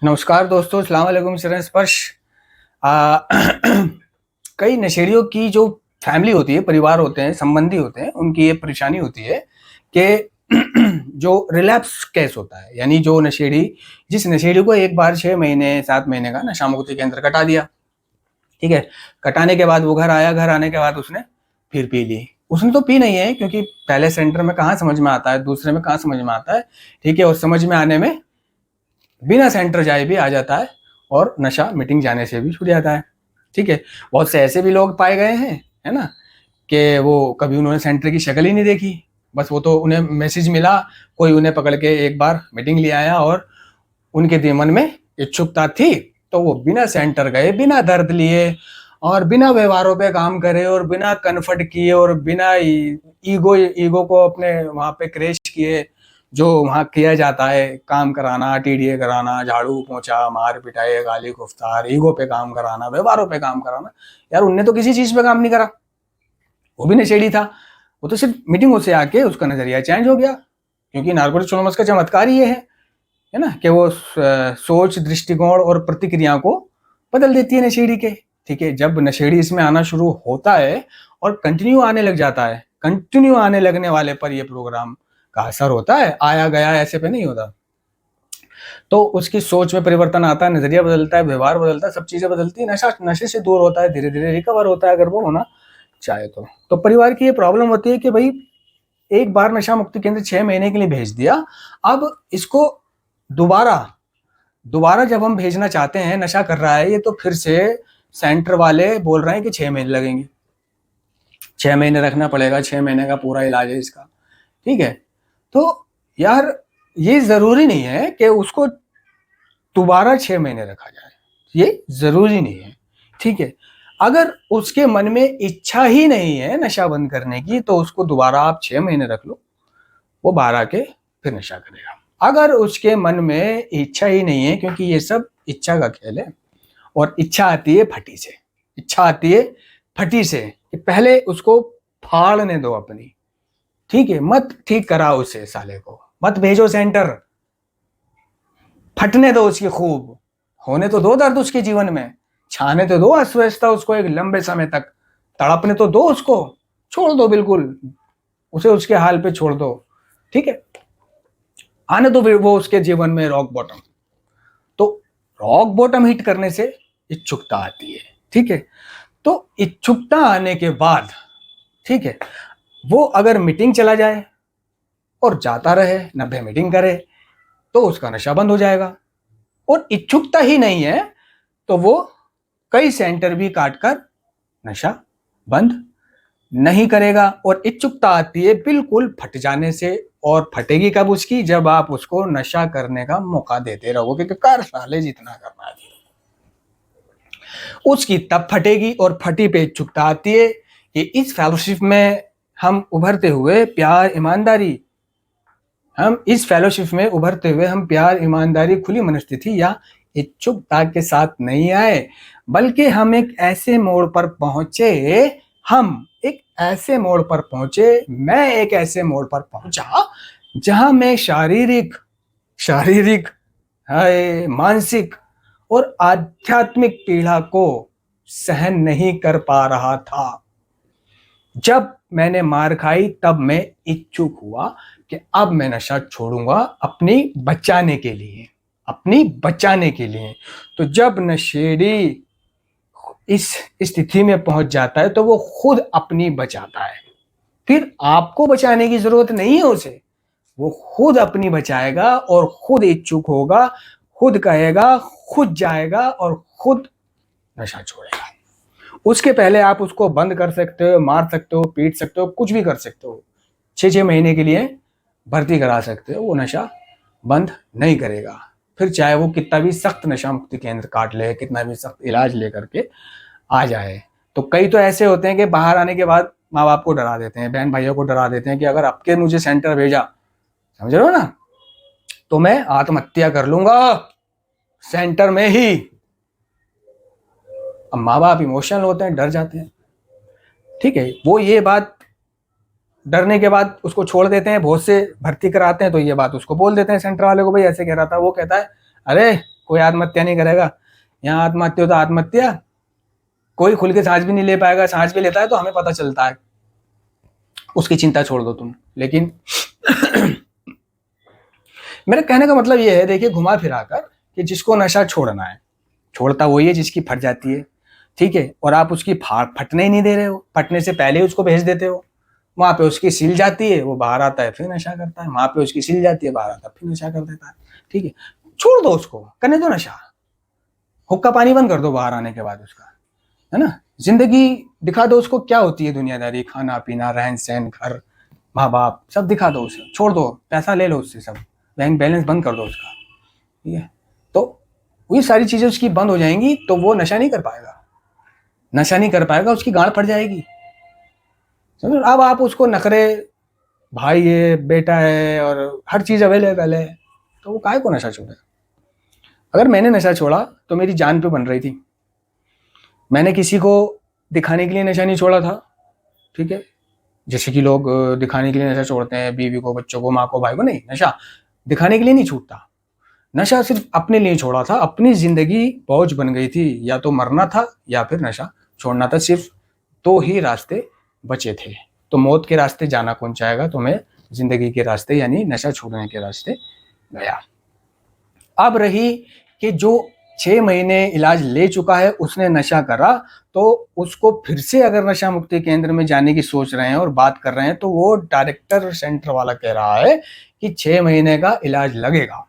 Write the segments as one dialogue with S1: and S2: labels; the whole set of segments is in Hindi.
S1: नमस्कार दोस्तों, अस्सलाम वालेकुम। शरण स्पर्श। आ, कई नशेड़ियों की जो फैमिली होती है, परिवार होते हैं, संबंधी होते हैं, उनकी ये परेशानी होती है कि जो रिलैप्स केस होता है, यानी जो नशेड़ी जिस नशेड़ी को एक बार 6 महीने 7 महीने का नशा मुक्ति केंद्र कटा दिया, ठीक है। कटाने के बाद वो घर आया, घर आने के बाद उसने फिर पी ली। उसने तो पी नहीं है, क्योंकि पहले सेंटर में कहाँ समझ में आता है, दूसरे में कहाँ समझ में आता है, ठीक है। और समझ में आने में बिना सेंटर जाए भी आ जाता है, और नशा मीटिंग जाने से भी छूट जाता है, ठीक है। बहुत से ऐसे भी लोग पाए गए हैं, है ना, कि वो कभी उन्होंने सेंटर की शक्ल ही नहीं देखी। बस वो तो उन्हें मैसेज मिला, कोई उन्हें पकड़ के एक बार मीटिंग ले आया और उनके मन में इच्छुकता थी, तो वो बिना सेंटर गए, बिना दर्द लिए और बिना व्यवहारों पे काम करे और बिना कन्फर्ट किए और बिना ईगो ईगो को अपने वहां पे क्रेश किए, जो वहाँ किया जाता है, काम कराना, टीडीए कराना, झाड़ू पोछा, मार पिटाई, गाली गुफ्तार, ईगो पे काम कराना, व्यवहारों पे काम कराना। यार उनने तो किसी चीज पे काम नहीं करा, वो भी नशेड़ी था। वो तो सिर्फ मीटिंगों से आके उसका नजरिया चेंज हो गया, क्योंकि नारकोटिक्स एनोनिमस का चमत्कार ही ये है ना, कि वो सोच, दृष्टिकोण और प्रतिक्रिया को बदल देती है नशेड़ी के, ठीक है। जब नशेड़ी इसमें आना शुरू होता है और कंटिन्यू आने लग जाता है, कंटिन्यू आने लगने वाले पर ये प्रोग्राम का असर होता है, आया गया ऐसे पे नहीं होता। तो उसकी सोच में परिवर्तन आता है, नजरिया बदलता है, व्यवहार बदलता है, सब चीजें बदलती है, नशा नशे से दूर होता है, धीरे धीरे रिकवर होता है, अगर वो होना चाहे तो परिवार की ये प्रॉब्लम होती है कि भाई एक बार नशा मुक्ति केंद्र 6 महीने के लिए भेज दिया, अब इसको दोबारा दोबारा जब हम भेजना चाहते हैं, नशा कर रहा है ये, तो फिर से सेंटर वाले बोल रहे हैं कि 6 महीने लगेंगे, 6 महीने रखना पड़ेगा, 6 महीने का पूरा इलाज है इसका, ठीक है। तो यार ये जरूरी नहीं है कि उसको दोबारा 6 महीने रखा जाए, ये जरूरी नहीं है, ठीक है। अगर उसके मन में इच्छा ही नहीं है नशा बंद करने की, तो उसको दोबारा आप 6 महीने रख लो, वो बाहर आके फिर नशा करेगा। अगर उसके मन में इच्छा ही नहीं है, क्योंकि ये सब इच्छा का खेल है, और इच्छा आती है फटी से, इच्छा आती है फटी से, कि पहले उसको फाड़ने दो अपनी, ठीक है। मत ठीक कराओ उसे, साले को मत भेजो सेंटर, फटने दो उसकी खूब, होने तो दो दर्द उसके जीवन में, छाने तो दो अस्वस्थता उसको एक लंबे समय तक, तड़पने तो दो उसको, छोड़ दो बिल्कुल उसे, उसके हाल पे छोड़ दो, ठीक है। आने दो वो उसके जीवन में रॉक बॉटम। तो रॉक बॉटम हिट करने से इच्छुकता आती है, ठीक है। तो इच्छुकता आने के बाद, ठीक है, वो अगर मीटिंग चला जाए और जाता रहे, 90 मीटिंग करे, तो उसका नशा बंद हो जाएगा। और इच्छुकता ही नहीं है तो वो कई सेंटर भी काटकर नशा बंद नहीं करेगा। और इच्छुकता आती है बिल्कुल फट जाने से, और फटेगी कब उसकी, जब आप उसको नशा करने का मौका देते रहोगे कि कर साले जितना करना है, उसकी तब फटेगी। और फटी पे इच्छुकता आती है कि इस फेलोशिप में हम उभरते हुए प्यार ईमानदारी, हम इस फेलोशिप में उभरते हुए हम प्यार ईमानदारी खुली मनस्थिति या इच्छुकता के साथ नहीं आए, बल्कि हम एक ऐसे मोड़ पर पहुंचे, हम एक ऐसे मोड़ पर पहुंचे, मैं एक ऐसे मोड़ पर पहुंचा जहां मैं शारीरिक शारीरिक है मानसिक और आध्यात्मिक पीड़ा को सहन नहीं कर पा रहा था। जब मैंने मार खाई तब मैं इच्छुक हुआ कि अब मैं नशा छोड़ूंगा, अपनी बचाने के लिए, अपनी बचाने के लिए। तो जब नशेड़ी इस स्थिति में पहुंच जाता है तो वो खुद अपनी बचाता है, फिर आपको बचाने की जरूरत नहीं है उसे, वो खुद अपनी बचाएगा और खुद इच्छुक होगा, खुद कहेगा, खुद जाएगा और खुद नशा छोड़ेगा। उसके पहले आप उसको बंद कर सकते हो, मार सकते हो, पीट सकते हो, कुछ भी कर सकते हो, 6 महीने के लिए भर्ती करा सकते हो, वो नशा बंद नहीं करेगा। फिर चाहे वो कितना भी सख्त नशा मुक्ति केंद्र काट ले, कितना भी सख्त इलाज लेकर के आ जाए। तो कई तो ऐसे होते हैं कि बाहर आने के बाद माँ बाप को डरा देते हैं, बहन भाइयों को डरा देते हैं कि अगर आपके मुझे सेंटर भेजा, समझ रहे हो ना, तो मैं आत्महत्या कर लूंगा सेंटर में ही। अब माँ बाप इमोशनल होते हैं, डर जाते हैं, ठीक है। वो ये बात डरने के बाद उसको छोड़ देते हैं, बहुत से भर्ती कराते हैं तो ये बात उसको बोल देते हैं सेंटर वाले को, भाई ऐसे कह रहा था, वो कहता है अरे कोई आत्महत्या नहीं करेगा। यहाँ आत्महत्या हो तो आत्महत्या, कोई खुल के सांस भी नहीं ले पाएगा, सांस भी लेता है तो हमें पता चलता है, उसकी चिंता छोड़ दो तुम। लेकिन मेरे कहने का मतलब ये है, देखिए घुमा फिरा कर, कि जिसको नशा छोड़ना है, छोड़ता वही है जिसकी फट जाती है, ठीक है, और आप उसकी फटने ही नहीं दे रहे हो, फटने से पहले ही उसको भेज देते हो। वहां पे उसकी सिल जाती है, वो बाहर आता है फिर नशा करता है, वहां पे उसकी सिल जाती है, बाहर आता है फिर नशा कर देता है, ठीक है। छोड़ दो उसको, करने दो नशा, हुक्का पानी बंद कर दो बाहर आने के बाद उसका, है ना। जिंदगी दिखा दो उसको क्या होती है दुनियादारी, खाना पीना, रहन सहन, घर, माँ बाप, सब दिखा दो उसे, छोड़ दो, पैसा ले लो उससे, सब बैंक बैलेंस बंद कर दो उसका, ठीक है। तो ये सारी चीजें उसकी बंद हो जाएंगी तो वो नशा नहीं कर पाएगा, नशा नहीं कर पाएगा, उसकी गांड फट जाएगी, समझो। अब आप उसको नखरे, भाई है, बेटा है, और हर चीज अवेलेबल है, तो वो काहे को नशा छोड़ेगा। अगर मैंने नशा छोड़ा तो मेरी जान पे बन रही थी, मैंने किसी को दिखाने के लिए नशा नहीं छोड़ा था, ठीक है। जैसे कि लोग दिखाने के लिए नशा छोड़ते हैं, बीवी को, बच्चों को, माँ को, भाई को, नहीं, नशा दिखाने के लिए नहीं छूटता। नशा सिर्फ अपने लिए छोड़ा था, अपनी जिंदगी बोझ बन गई थी, या तो मरना था या फिर नशा छोड़ना था, सिर्फ दो ही रास्ते बचे थे। तो मौत के रास्ते जाना कौन चाहेगा, तो मैं जिंदगी के रास्ते यानी नशा छोड़ने के रास्ते गया। अब रही कि जो 6 महीने इलाज ले चुका है, उसने नशा करा, तो उसको फिर से अगर नशा मुक्ति केंद्र में जाने की सोच रहे हैं और बात कर रहे हैं, तो वो डायरेक्टर सेंटर वाला कह रहा है कि 6 महीने का इलाज लगेगा,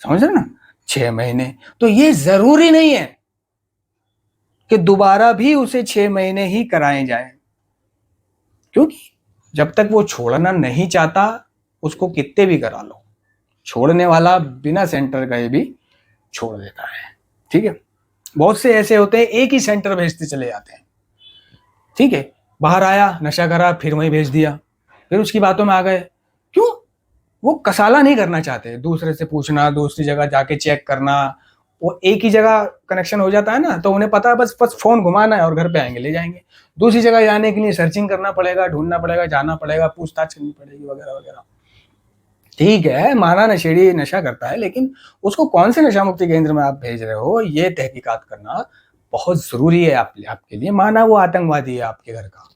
S1: समझ रहे ना, 6 महीने। तो ये जरूरी नहीं है कि दोबारा भी उसे 6 महीने ही कराए जाए, क्योंकि जब तक वो छोड़ना नहीं चाहता, उसको कितने भी करा लो, छोड़ने वाला बिना सेंटर गए भी छोड़ देता है, ठीक है। बहुत से ऐसे होते हैं, एक ही सेंटर भेजते चले जाते हैं, ठीक है, बाहर आया, नशा करा, फिर वहीं भेज दिया, फिर उसकी बातों में आ गए। क्यों? वो कसाला नहीं करना चाहते, दूसरे से पूछना, दूसरी जगह जाके चेक करना, वो एक ही जगह कनेक्शन हो जाता है ना, तो उन्हें पता है बस बस फोन घुमाना है और घर पे आएंगे, ले जाएंगे। दूसरी जगह जाने के लिए सर्चिंग करना पड़ेगा, ढूंढना पड़ेगा, जाना पड़ेगा, पूछताछ करनी पड़ेगी, वगैरह वगैरह। ठीक है, माना नशेड़ी नशा करता है, लेकिन उसको कौन से नशा मुक्ति केंद्र में आप भेज रहे हो, ये तहकीकात करना बहुत जरूरी है आपके लिए। माना वो आतंकवादी है आपके घर का,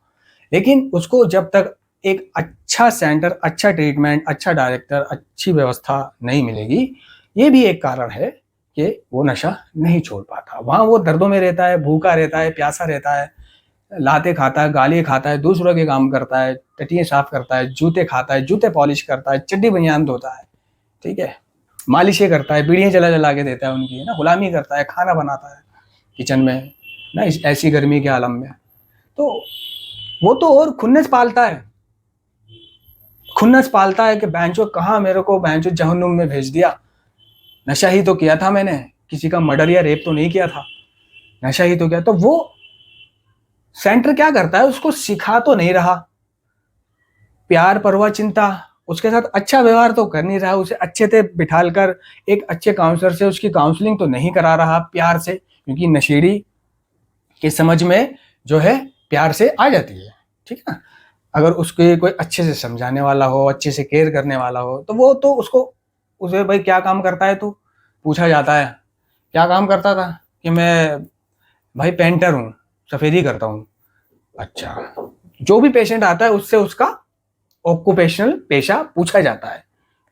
S1: लेकिन उसको जब तक एक अच्छा सेंटर, अच्छा ट्रीटमेंट, अच्छा डायरेक्टर, अच्छी व्यवस्था नहीं मिलेगी, ये भी एक कारण है कि वो नशा नहीं छोड़ पाता। वहां वो दर्दों में रहता है, भूखा रहता है, प्यासा रहता है, लाते खाता है, गाली खाता है, दूसरों के काम करता है, टटियाँ साफ करता है, जूते खाता है, जूते पॉलिश करता है, चड्डी बनियान धोता है, ठीक है, मालिशें करता है, बीड़ियाँ जला जला के देता है उनकी, है ना, गुलामी करता है, खाना बनाता है किचन में ना, ऐसी गर्मी के आलम में। तो वो तो और खुन्नस पालता है, खुन्नस पालता है कि बैंचो कहाँ मेरे को बैंचो जहन्नुम में भेज दिया, नशा ही तो किया था मैंने, किसी का मर्डर या रेप तो नहीं किया था, नशा ही तो किया। तो वो सेंटर क्या करता है, उसको सिखा तो नहीं रहा, प्यार, परवाह, चिंता, उसके साथ अच्छा व्यवहार तो कर नहीं रहा, उसे अच्छे से बिठालकर एक अच्छे काउंसलर से उसकी काउंसलिंग तो नहीं करा रहा प्यार से, क्योंकि नशेड़ी के समझ में जो है प्यार से आ जाती है, ठीक है ना। अगर उसके कोई अच्छे से समझाने वाला हो, अच्छे से केयर करने वाला हो, तो वो तो उसको, उसे भाई क्या काम करता है, तो पूछा जाता है क्या काम करता था, कि मैं भाई पेंटर हूँ, सफेदी करता हूँ। अच्छा, जो भी पेशेंट आता है उससे उसका ऑक्यूपेशनल पेशा पूछा जाता है।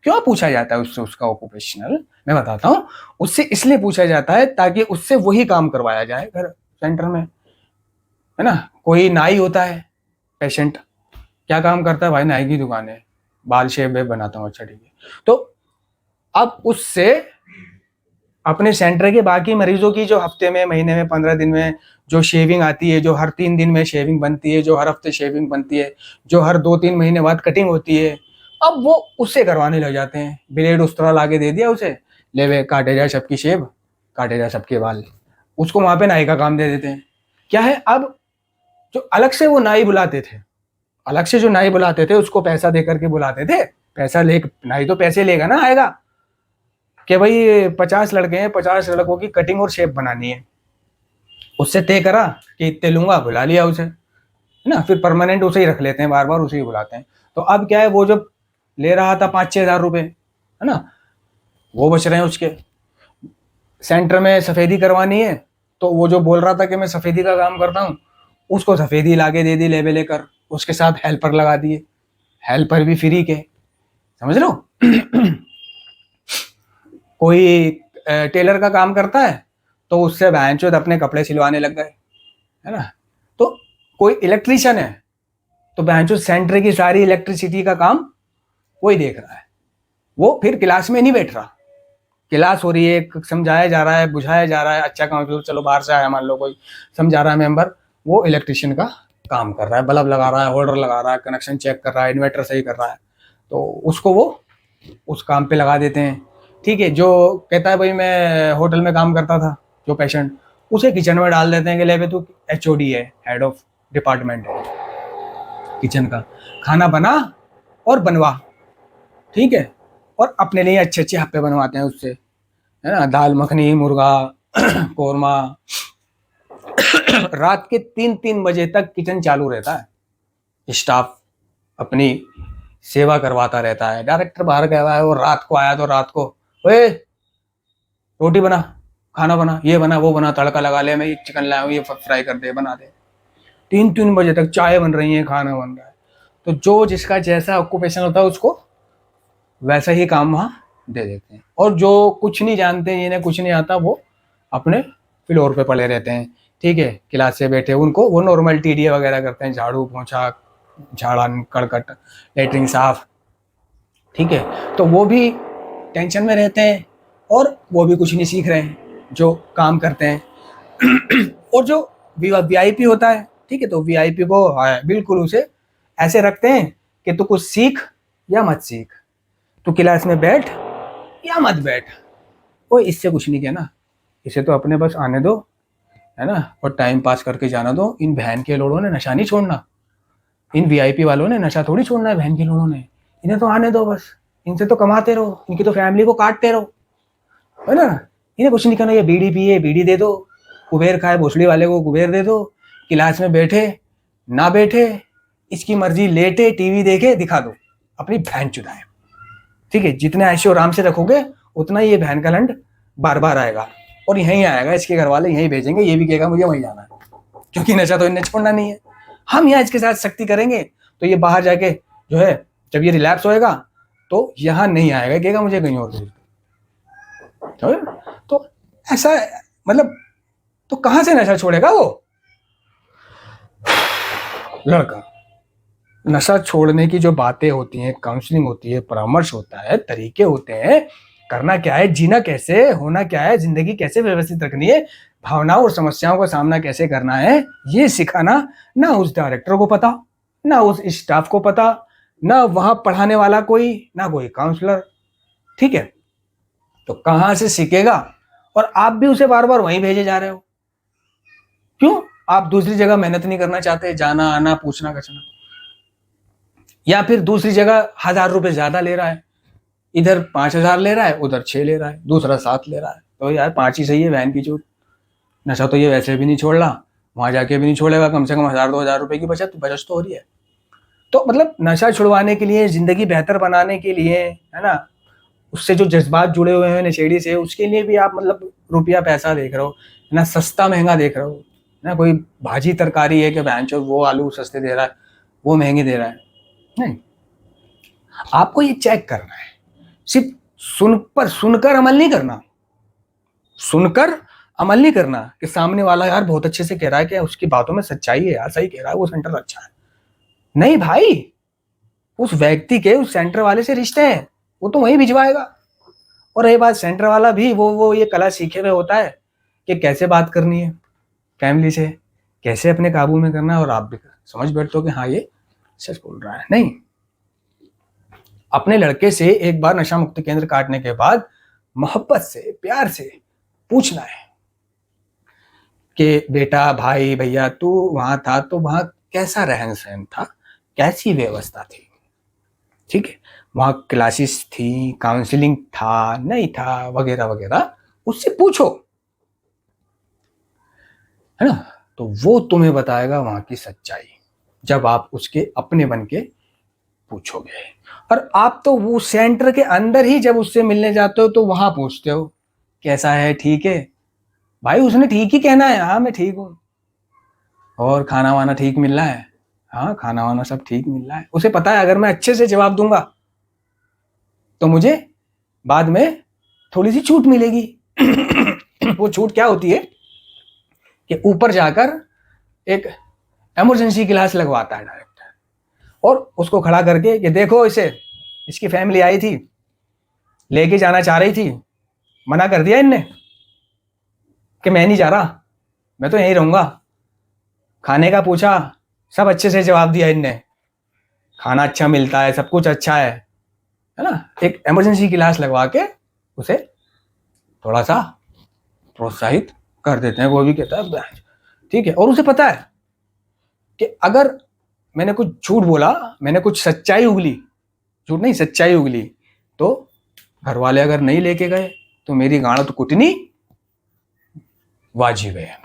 S1: क्यों पूछा जाता है उससे उसका ऑक्यूपेशनल, मैं बताता हूँ। उससे इसलिए पूछा जाता है ताकि उससे वही काम करवाया जाए घर सेंटर में, है ना। कोई नाई होता है पेशेंट, क्या काम करता है भाई, नाई की दुकान है, बाल शेव वेब बनाता हूँ, अच्छा ठीक है। तो अब उससे अपने सेंटर के बाकी मरीजों की जो हफ्ते में, महीने में, 15 दिन में जो शेविंग आती है, जो हर 3 दिन में शेविंग बनती है, जो हर हफ्ते शेविंग बनती है, जो हर 2-3 महीने बाद कटिंग होती है, अब वो उससे करवाने लग जाते हैं। ब्लेड उस तरह लाके दे दिया उसे, ले वे काटे जाए सबकी शेव, काटे जाए सबके बाल, उसको वहां पे नाई का काम दे देते हैं। क्या है, अब जो अलग से वो नाई बुलाते थे, अलग से जो नाई बुलाते थे उसको पैसा दे करके बुलाते थे, पैसा ले, नाई तो पैसे लेगा ना, आएगा कि भाई 50 लड़के हैं, 50 लड़कों की कटिंग और शेप बनानी है, उससे तय करा कि इतने लूंगा, बुला लिया उसे, है ना। फिर परमानेंट उसे ही रख लेते हैं, बार बार उसे ही बुलाते हैं। तो अब क्या है, वो जब ले रहा था 5-6 हज़ार रुपए, है ना, वो बच रहे हैं उसके। सेंटर में सफेदी करवानी है, तो वो जो बोल रहा था कि मैं सफेदी का काम करता हूँ, उसको सफेदी लाके दे दी लेबे लेकर, उसके साथ हेल्पर लगा दिए, हेल्पर भी फ्री के, समझ लो। कोई टेलर का काम करता है तो उससे बहनचोद अपने कपड़े सिलवाने लग गए, है ना। तो कोई इलेक्ट्रीशियन है तो बहनचोद सेंटर की सारी इलेक्ट्रिसिटी का काम वही देख रहा है, वो फिर क्लास में नहीं बैठ रहा, क्लास हो रही है, समझाया जा रहा है, बुझाया जा रहा है, अच्छा काउंसलर चलो बाहर से आया मान लो कोई समझा रहा है मेंबर, वो इलेक्ट्रिशियन का काम कर रहा है, बल्ब लगा रहा है, होल्डर लगा रहा है, कनेक्शन चेक कर रहा है, इन्वर्टर सही कर रहा है, तो उसको वो उस काम पे लगा देते हैं। ठीक है, जो कहता है भाई मैं होटल में काम करता था, जो पेशेंट, उसे किचन में डाल देते हैं कि ले तू HOD है, हेड ऑफ डिपार्टमेंट है किचन का, खाना बना और बनवा, ठीक है, और अपने लिए अच्छे अच्छे हप्पे बनवाते हैं उससे, है ना, दाल मखनी, मुर्गा, कोरमा। रात के 3-3 बजे तक किचन चालू रहता है, स्टाफ अपनी सेवा करवाता रहता है। डायरेक्टर बाहर गया है और रात को आया तो रात को, ओए रोटी बना, खाना बना, ये बना, वो बना, तड़का लगा ले, मैं ये चिकन लाया हूँ, ये फ्राई कर दे, बना दे। 3-3 बजे तक चाय बन रही है, खाना बन रहा है। तो जो जिसका जैसा ऑक्यूपेशन होता है उसको वैसा ही काम वहाँ दे देते हैं, और जो कुछ नहीं जानते, जिन्हें कुछ नहीं आता, वो अपने फ्लोर पे पड़े रहते हैं, ठीक है, क्लास से बैठे, उनको वो नॉर्मल TDA वगैरह करते हैं, झाड़ू पोछा, झाड़ा कड़कट, लेटरिन साफ, ठीक है, तो वो भी टेंशन में रहते हैं और वो भी कुछ नहीं सीख रहे हैं जो काम करते हैं। और जो VIP होता है, ठीक है, तो VIP को बिल्कुल उसे ऐसे रखते हैं कि तू कुछ सीख या मत सीख, तू क्लास में बैठ या मत बैठ, वो इससे कुछ नहीं कहना, इसे तो अपने बस आने दो, है ना, और टाइम पास करके जाना दो। इन बहन के लोड़ों ने नशा नहीं छोड़ना, इन VIP वालों ने नशा थोड़ी छोड़ना है, बहन के लोड़ों ने, इन्हें तो आने दो बस, इनसे तो कमाते रहो, इनकी तो फैमिली को काटते रहो, है ना, इन्हें कुछ नहीं करना, ये बीड़ी पिए बीड़ी दे दो, कुबेर खाए भोसड़ी वाले को कुबेर दे दो, क्लास में बैठे ना बैठे इसकी मर्जी, लेटे टीवी देखे दिखा दो, अपनी बहन चुदाए, ठीक है, जितने ऐशो आराम से रखोगे उतना ये बहन का लंड बार बार आएगा और यहीं आएगा, इसके घर वाले यहीं भेजेंगे, ये भी कहेगा मुझे वहीं जाना है, क्योंकि नशा तो इन्हें छोड़ना नहीं है। हम यहाँ इसके साथ सख्ती करेंगे तो ये बाहर जाके जो है, जब ये रिलैप्स होएगा तो यहाँ नहीं आएगा, कहेगा मुझे कहीं और भेज दो। तो ऐसा मतलब, तो कहां से नशा छोड़ेगा वो लड़का। नशा छोड़ने की जो बातें होती हैं, काउंसलिंग होती है, परामर्श होता है, तरीके होते हैं, करना क्या है, जीना कैसे, होना क्या है, जिंदगी कैसे व्यवस्थित रखनी है, भावनाओं और समस्याओं का सामना कैसे करना है, ये सिखाना ना उस डायरेक्टर को पता, ना उस स्टाफ को पता, ना वहां पढ़ाने वाला कोई, ना कोई काउंसलर, ठीक है, तो कहां से सीखेगा। और आप भी उसे बार बार वहीं भेजे जा रहे हो, क्यों, आप दूसरी जगह मेहनत नहीं करना चाहते, जाना आना पूछना कछना, या फिर दूसरी जगह 1000 रुपए ज्यादा ले रहा है, इधर 5000 ले रहा है, उधर 6 ले रहा है, दूसरा 7 ले रहा है, तो यार 5 ही सही है, वैन की चूत, नशा तो ये वैसे भी नहीं छोड़ रहा, वहां जाके भी नहीं छोड़ेगा, कम से कम 1000-2000 रुपए की बचत तो हो रही है। तो मतलब नशा छुड़वाने के लिए, जिंदगी बेहतर बनाने के लिए, है ना, उससे जो जज्बात जुड़े हुए हैं नशेड़ी से, उसके लिए भी आप मतलब रुपया पैसा देख रहे हो, है ना, सस्ता महंगा देख रहे हो ना, कोई भाजी तरकारी है कि बहनचोद वो आलू सस्ते दे रहा है, वो महंगे दे रहा है, नहीं, आपको ये चेक करना है, सिर्फ सुनकर अमल नहीं करना, सुनकर अमल नहीं करना कि सामने वाला यार बहुत अच्छे से कह रहा है कि उसकी बातों में सच्चाई है यार, सही कह रहा है, वो सेंटर अच्छा है, नहीं भाई, उस व्यक्ति के उस सेंटर वाले से रिश्ते हैं, वो तो वहीं भिजवाएगा। और ये बात, सेंटर वाला भी वो ये कला सीखे हुए होता है कि कैसे बात करनी है फैमिली से, कैसे अपने काबू में करना है, और आप भी समझ बैठते हो कि हाँ ये सच बोल रहा है। नहीं, अपने लड़के से एक बार नशा मुक्ति केंद्र काटने के बाद मोहब्बत से, प्यार से पूछना है कि बेटा, भाई, भैया, तू वहां था तो वहां कैसा रहन सहन था, कैसी व्यवस्था थी, ठीक है, वहां क्लासेस थी, काउंसलिंग था नहीं था, वगैरह वगैरह, उससे पूछो, है ना, तो वो तुम्हें बताएगा वहां की सच्चाई, जब आप उसके अपने बन के पूछोगे। और आप तो वो सेंटर के अंदर ही जब उससे मिलने जाते हो तो वहां पूछते हो कैसा है, ठीक है? भाई उसने ठीक ही कहना है, हाँ मैं ठीक हूँ। और खाना वाना ठीक मिल रहा है? हाँ खाना वाना सब ठीक मिल रहा है। उसे पता है अगर मैं अच्छे से जवाब दूंगा तो मुझे बाद में थोड़ी सी छूट मिलेगी। वो छूट क्या होती है कि ऊपर जाकर एक इमरजेंसी क्लास लगवाता है डायरेक्टर, और उसको खड़ा करके कि देखो इसे, इसकी फैमिली आई थी, लेके जाना चाह रही थी, मना कर दिया इनने कि मैं नहीं जा रहा, मैं तो यहीं रहूंगा। खाने का पूछा, सब अच्छे से जवाब दिया इनने, खाना अच्छा मिलता है, सब कुछ अच्छा है ना। एक इमरजेंसी क्लास लगवा के उसे थोड़ा सा प्रोत्साहित कर देते हैं। वो भी कहता है ठीक है। और उसे पता है कि अगर मैंने कुछ झूठ बोला, मैंने कुछ सच्चाई उगली, झूठ नहीं सच्चाई उगली, तो घर वाले अगर नहीं लेके गए तो मेरी गांड तो कुटनी वाजिब है।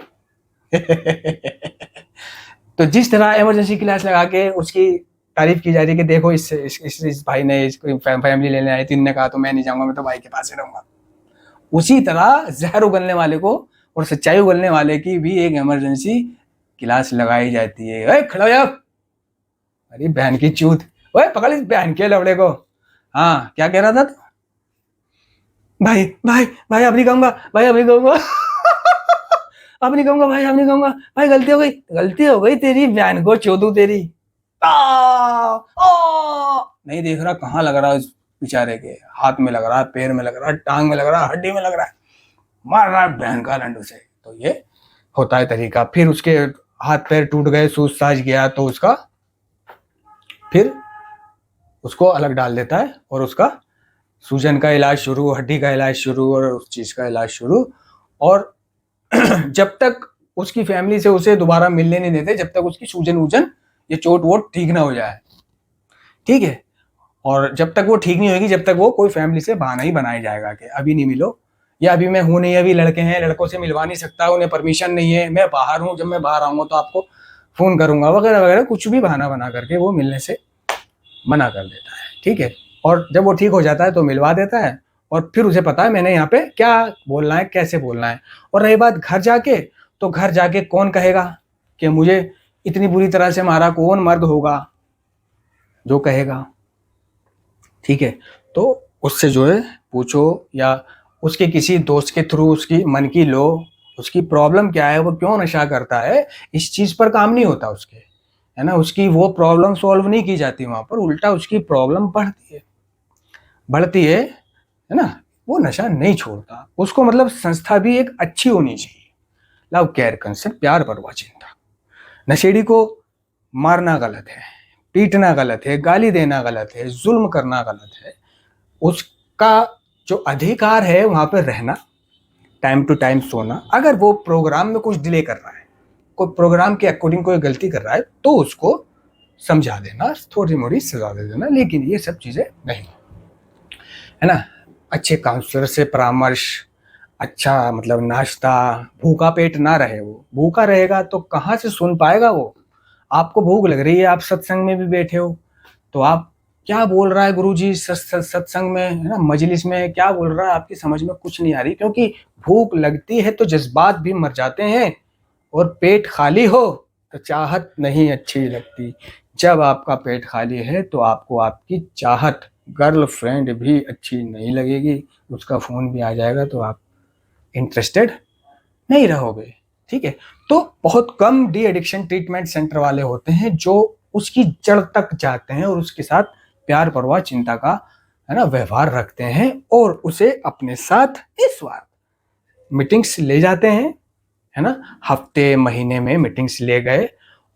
S1: तो जिस तरह इमरजेंसी क्लास लगा के उसकी तारीफ की जा रही है कि देखो इस भाई ने इसको फैमिली लेने आई थी, इनने कहा तो मैं नहीं जाऊंगा, मैं तो भाई के पास ही रहूंगा। उसी तरह जहर उगलने वाले को और सच्चाई उगलने वाले की भी एक इमरजेंसी क्लास लगाई जाती है। ओए खड़ा हो जा, अरे बहन की चूत, ओए पकड़ इस बहन के लवड़े को। हाँ क्या कह रहा था तू? भाई भाई भाई अब नहीं कहूंगा, भाई अब नहीं कहूंगा। अब नहीं कहूंगा भाई, अब नहीं कहूंगा भाई, गलती हो गई, गलती हो गई तेरी बहन को चोदू तेरी। आ, आ, नहीं देख रहा कहाँ लग रहा है उस बेचारे के, हाथ में लग रहा है, पैर में लग रहा है, टांग में लग रहा है, हड्डी में लग रहा है, मार रहा है बहन का लंडू से। तो ये होता है तरीका। फिर उसके हाथ पैर टूट गए, सूज साज गया, तो उसका फिर उसको अलग डाल देता है और उसका सूजन का इलाज शुरू, हड्डी का इलाज शुरू, और उस चीज का इलाज शुरू। और जब तक उसकी फैमिली से उसे दोबारा मिलने नहीं देते, जब तक उसकी सूजन वूजन ये चोट वोट ठीक ना हो जाए, ठीक है। और जब तक वो ठीक नहीं होगी, जब तक वो कोई फैमिली से बहाना ही बनाया जाएगा कि अभी नहीं मिलो, या अभी मैं हूं नहीं, अभी लड़के हैं, लड़कों से मिलवा नहीं सकता, उन्हें परमिशन नहीं है, मैं बाहर हूं, जब मैं बाहर आऊंगा तो आपको फोन करूंगा, वगैरह वगैरह, कुछ भी बहाना बना करके वो मिलने से मना कर देता है, ठीक है। और जब वो ठीक हो जाता है तो मिलवा देता है, और फिर उसे पता है मैंने यहाँ पे क्या बोलना है, कैसे बोलना है। और रही बात घर जाके, तो घर जाके कौन कहेगा कि मुझे इतनी बुरी तरह से मारा, कौन मर्द होगा जो कहेगा, ठीक है। तो उससे जो है पूछो, या उसके किसी दोस्त के थ्रू उसकी मन की लो, उसकी प्रॉब्लम क्या है, वो क्यों नशा करता है, इस चीज पर काम नहीं होता उसके, है ना। उसकी वो प्रॉब्लम सॉल्व नहीं की जाती वहां पर, उल्टा उसकी प्रॉब्लम बढ़ती है ना। वो नशा नहीं छोड़ता, उसको मतलब संस्था भी एक अच्छी होनी चाहिए, लव केयर कंसर्न, प्यार परवाह चिंता। नशेड़ी को मारना गलत है, पीटना गलत है, गाली देना गलत है, जुल्म करना गलत है। उसका जो अधिकार है वहां पर रहना, टाइम टू टाइम सोना। अगर वो प्रोग्राम में कुछ डिले कर रहा है, कोई प्रोग्राम के अकॉर्डिंग कोई गलती कर रहा है, तो उसको समझा देना, थोड़ी मोड़ी सजा दे देना, लेकिन ये सब चीजें नहीं, है ना। अच्छे काउंसलर से परामर्श, अच्छा मतलब नाश्ता, भूखा पेट ना रहे। वो भूखा रहेगा तो कहाँ से सुन पाएगा वो। आपको भूख लग रही है, आप सत्संग में भी बैठे हो, तो आप क्या बोल रहा है गुरुजी सत्संग में, है ना, मजलिस में क्या बोल रहा है, आपकी समझ में कुछ नहीं आ रही, क्योंकि भूख लगती है तो जज्बात भी मर जाते हैं, और पेट खाली हो तो चाहत नहीं अच्छी लगती। जब आपका पेट खाली है तो आपको आपकी चाहत, गर्लफ्रेंड भी अच्छी नहीं लगेगी, उसका फोन भी आ जाएगा तो आप इंटरेस्टेड नहीं रहोगे, ठीक है। तो बहुत कम डी एडिक्शन ट्रीटमेंट सेंटर वाले होते हैं जो उसकी जड़ तक जाते हैं और उसके साथ प्यार परवाह चिंता का, है ना, व्यवहार रखते हैं, और उसे अपने साथ इस बार मीटिंग्स ले जाते हैं, है ना। हफ्ते महीने में मीटिंग्स ले गए,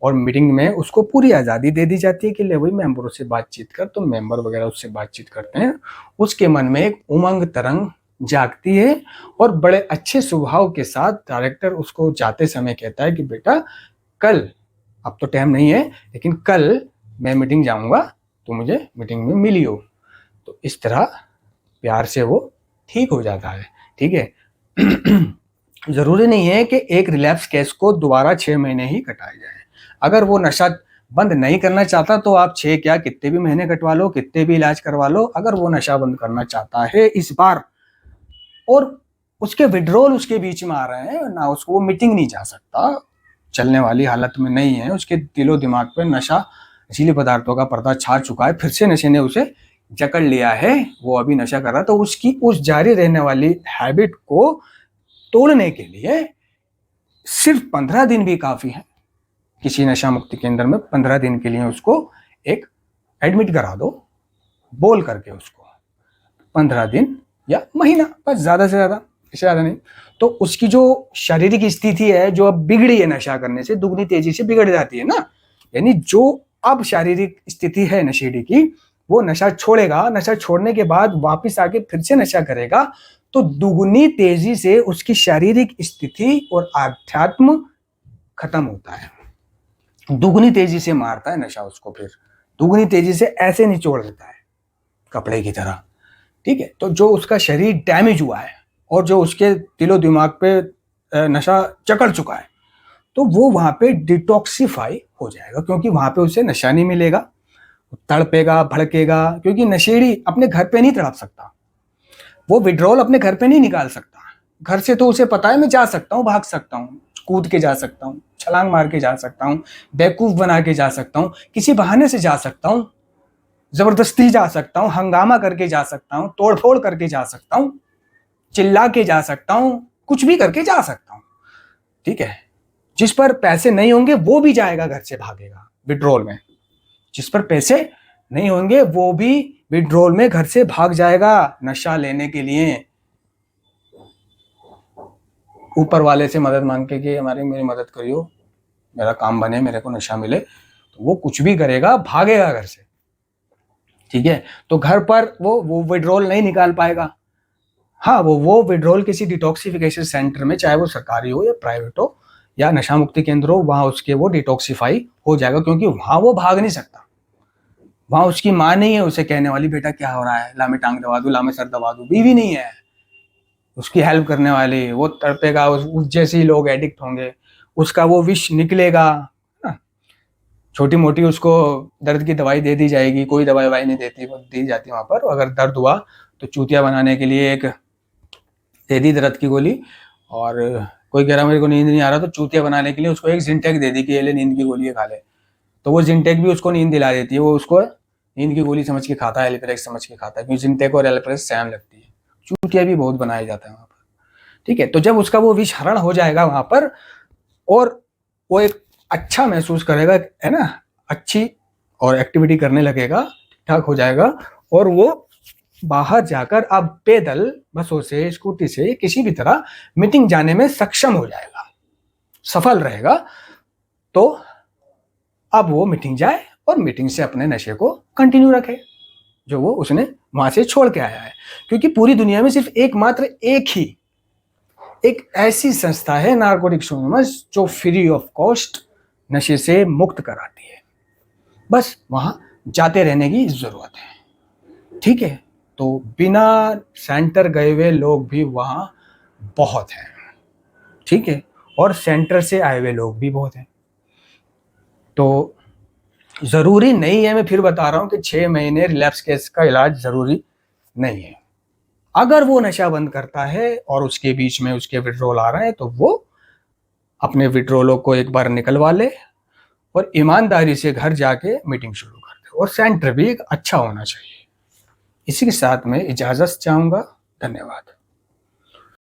S1: और मीटिंग में उसको पूरी आज़ादी दे दी जाती है कि ले भाई मेंबरों से बातचीत कर, तो मेंबर वगैरह उससे बातचीत करते हैं। उसके मन में एक उमंग तरंग जागती है, और बड़े अच्छे स्वभाव के साथ डायरेक्टर उसको जाते समय कहता है कि बेटा कल, अब तो टाइम नहीं है, लेकिन कल मैं मीटिंग जाऊंगा, तो मुझे मीटिंग में मिलियो। तो इस तरह प्यार से वो ठीक हो जाता है, ठीक है। जरूरी नहीं है कि एक रिलैप्स केस को दोबारा 6 महीने ही कटाए जाए। अगर वो नशा बंद नहीं करना चाहता तो आप 6 क्या कितने भी महीने कटवा लो, कितने भी इलाज करवा लो। अगर वो नशा बंद करना चाहता है इस बार, और उसके विड्रॉल उसके बीच में आ रहे हैं ना, उसको वो मीटिंग नहीं जा सकता, चलने वाली हालत में नहीं है, उसके दिलो दिमाग पे नशा नशीले पदार्थों का पर्दा छा चुका है, फिर से नशे ने उसे जकड़ लिया है, वो अभी नशा कर रहा है। तो उसकी उस जारी रहने वाली हैबिट को तोड़ने के लिए सिर्फ 15 दिन भी काफी है। किसी नशा मुक्ति केंद्र में 15 दिन के लिए उसको एक एडमिट करा दो, बोल करके उसको 15 दिन या महीना, बस ज्यादा से ज्यादा, इससे ज्यादा नहीं। तो उसकी जो शारीरिक स्थिति है जो अब बिगड़ी है नशा करने से, दुगनी तेजी से बिगड़ जाती है ना, यानी जो अब शारीरिक स्थिति है नशेड़ी की, वो नशा छोड़ेगा, नशा छोड़ने के बाद वापस आके फिर से नशा करेगा, तो दुगनी तेजी से उसकी शारीरिक स्थिति और आध्यात्म खत्म होता है। दुगनी तेजी से मारता है नशा उसको, फिर दुगनी तेजी से ऐसे निचोड़ देता है कपड़े की तरह। ठीक है, तो जो उसका शरीर डैमेज हुआ है और जो उसके दिलो दिमाग पे नशा चकड़ चुका है, तो वो वहां पे डिटॉक्सिफाई हो जाएगा, क्योंकि वहां पे उसे नशा नहीं मिलेगा, तड़पेगा भड़केगा, क्योंकि नशेड़ी अपने घर पे नहीं तड़प सकता, वो विड्रॉल अपने घर पे नहीं निकाल सकता। घर से तो उसे पता है मैं जा सकता हूँ, भाग सकता हूँ, कूद के जा सकता हूँ, छलांग मार के जा सकता हूँ, बेवकूफ बना के जा सकता हूँ, किसी बहाने से जा सकता हूँ, जबरदस्ती जा सकता हूँ, हंगामा करके जा सकता हूँ, तोड़फोड़ करके जा सकता हूँ, चिल्ला के जा सकता हूँ, कुछ भी करके जा सकता हूँ। ठीक है, जिस पर पैसे नहीं होंगे वो भी जाएगा, घर से भागेगा विड्रॉल में। जिस पर पैसे नहीं होंगे वो भी विड्रॉल में घर से भाग जाएगा नशा लेने के लिए, ऊपर वाले से मदद मांग के कि मेरी मदद करियो, मेरा काम बने, मेरे को नशा मिले, तो वो कुछ भी करेगा, भागेगा घर से। ठीक है, तो घर पर वो विड्रॉल नहीं निकाल पाएगा। हाँ, वो विड्रॉल किसी डिटॉक्सिफिकेशन सेंटर में, चाहे वो सरकारी हो या प्राइवेट हो या नशा मुक्ति केंद्र हो, वहां उसके वो डिटॉक्सिफाई हो जाएगा, क्योंकि वहां वो भाग नहीं सकता। वहां उसकी माँ नहीं है उसे कहने वाली, बेटा क्या हो रहा है, ला मैं टांग दबा दूं, ला मैं सर दबा दूं, बीवी नहीं है उसकी हेल्प करने वाली, वो तड़पेगा, उस जैसे ही लोग एडिक्ट होंगे, उसका वो विष निकलेगा। छोटी मोटी उसको दर्द की दवाई दे दी जाएगी, कोई दवाई नहीं देती, वो दी जाती है वहां पर। अगर दर्द हुआ तो चूतिया बनाने के लिए एक दे दी दर्द की गोली, और कोई कह रहा मेरे को नींद नहीं आ रहा, तो चूतिया बनाने के लिए उसको एक जिंटेक दे दी कि ये ले नींद की गोली खा ले, तो वो जिंटेक भी उसको नींद दिला देती है, वो उसको नींद की गोली समझ के खाता है, एलिप्रेक्स समझ के खाता है, क्योंकि जिंटेक और एलिप्रेक्स सेम लगती है। चूतिया भी बहुत बनाया जाता है वहां पर। ठीक है, तो जब उसका वो विष हरण हो जाएगा वहां पर, और वो एक अच्छा महसूस करेगा, है ना, अच्छी और एक्टिविटी करने लगेगा, ठीक ठाक हो जाएगा, और वो बाहर जाकर अब पैदल, बसों से, स्कूटी से, किसी भी तरह मीटिंग जाने में सक्षम हो जाएगा, सफल रहेगा। तो अब वो मीटिंग जाए और मीटिंग से अपने नशे को कंटिन्यू रखे जो वो उसने वहां से छोड़ के आया है, क्योंकि पूरी दुनिया में सिर्फ एकमात्र एक ऐसी संस्था है नारकोटिक्स एनोनिमस जो फ्री ऑफ कॉस्ट नशे से मुक्त कराती है। बस वहां जाते रहने की जरूरत है। ठीक है, तो बिना सेंटर गए हुए लोग भी वहां बहुत हैं। ठीक है, और सेंटर से आए हुए लोग भी बहुत हैं। तो जरूरी नहीं है, मैं फिर बता रहा हूं कि 6 महीने रिलैप्स केस का इलाज जरूरी नहीं है। अगर वो नशा बंद करता है और उसके बीच में उसके विड्रॉल आ रहे हैं, तो वो अपने विड्रॉलों को एक बार निकलवा ले और ईमानदारी से घर जाके मीटिंग शुरू कर दे, और सेंटर भी एक अच्छा होना चाहिए। इसी के साथ मैं इजाजत चाहूंगा। धन्यवाद।